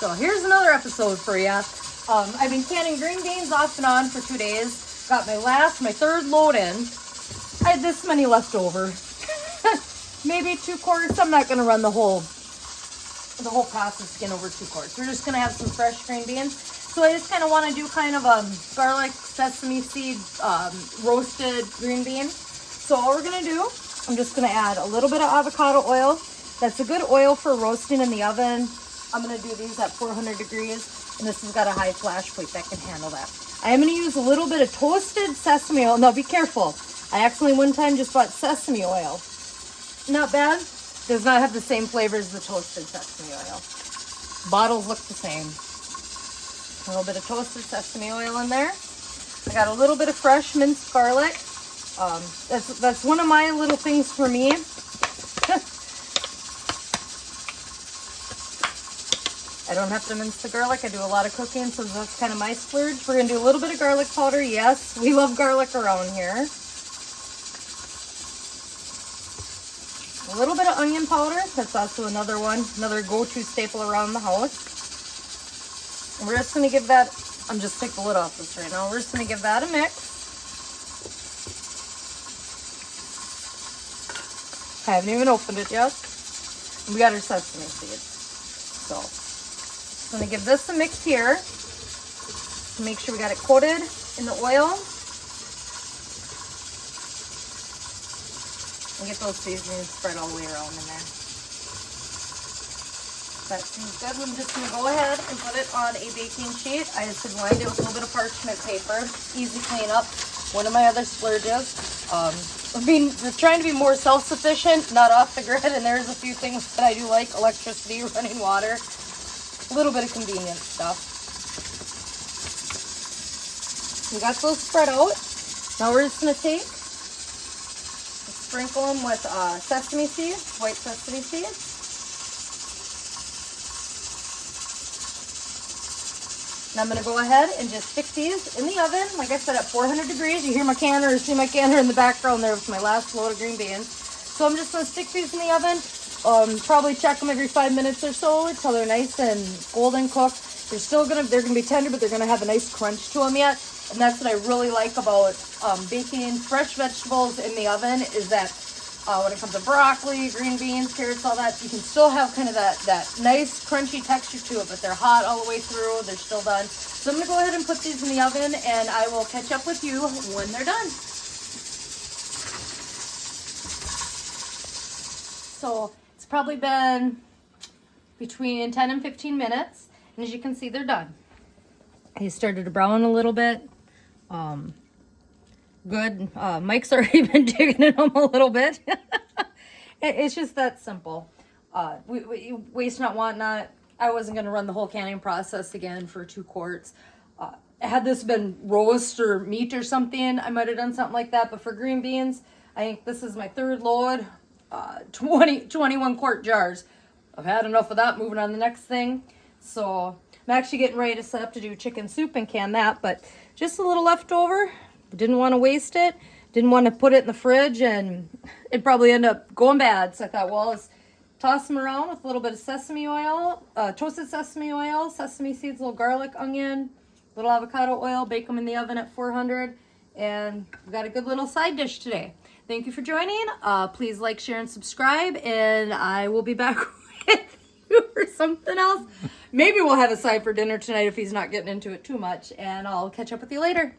So here's another episode for you. I've been canning green beans off and on for 2 days. Got my third load in. I had this many left over. Maybe 2 quarts. I'm not gonna run the whole process again over 2 quarts. We're just gonna have some fresh green beans. So I just kind of want to do kind of a garlic sesame seed roasted green bean. So all we're gonna do, I'm just gonna add a little bit of avocado oil. That's a good oil for roasting in the oven. I'm gonna do these at 400 degrees, and this has got a high flash plate that can handle that. I am gonna use a little bit of toasted sesame oil. No, be careful. I accidentally one time just bought sesame oil. Not bad. Does not have the same flavor as the toasted sesame oil. Bottles look the same. A little bit of toasted sesame oil in there. I got a little bit of fresh minced garlic. That's one of my little things for me. I don't have to mince the garlic. I do a lot of cooking, so that's kind of my splurge. We're going to do a little bit of garlic powder. Yes, we love garlic around here. A little bit of onion powder. That's also another go-to staple around the house. And we're just going to give that, I'm just take the lid off this right now. We're just going to give that a mix. I haven't even opened it yet. We got our sesame seeds. So, I'm going to give this a mix here. Make sure we got it coated in the oil. And get those seasonings spread all the way around in there. That seems good. I'm just going to go ahead and put it on a baking sheet. I just lined it with a little bit of parchment paper. Easy cleanup. One of my other splurges. We're trying to be more self-sufficient, not off the grid, and there's a few things that I do like. Electricity, running water, a little bit of convenience stuff. We got those spread out. Now we're just going to sprinkle them with sesame seeds, white sesame seeds. And I'm going to go ahead and just stick these in the oven, like I said, at 400 degrees. You hear my canner or see my canner in the background there with my last load of green beans. So I'm just going to stick these in the oven. Probably check them every 5 minutes or so until they're nice and golden cooked. They're going to be tender, but they're going to have a nice crunch to them yet. And that's what I really like about baking fresh vegetables in the oven is that when it comes to broccoli, green beans, carrots, all that, you can still have kind of that nice crunchy texture to it, but they're hot all the way through. They're still done. So I'm going to go ahead and put these in the oven, and I will catch up with you when they're done. So it's probably been between 10 and 15 minutes, and as you can see, they're done. They started to brown a little bit. Good. Mike's already been digging in them a little bit. It's just that simple. We waste not, want not. I wasn't going to run the whole canning process again for 2 quarts. Had this been roast or meat or something, I might have done something like that. But for green beans, I think this is my 3rd load. 21 quart jars. I've had enough of that. Moving on to the next thing. So I'm actually getting ready to set up to do chicken soup and can that. But just a little leftover. Didn't want to waste it. Didn't want to put it in the fridge and it'd probably end up going bad. So I thought, well, let's toss them around with a little bit of sesame oil, toasted sesame oil, sesame seeds, a little garlic, onion, a little avocado oil, bake them in the oven at 400. And we got a good little side dish today. Thank you for joining. Please like, share, and subscribe. And I will be back with you for something else. Maybe we'll have a side for dinner tonight if he's not getting into it too much. And I'll catch up with you later.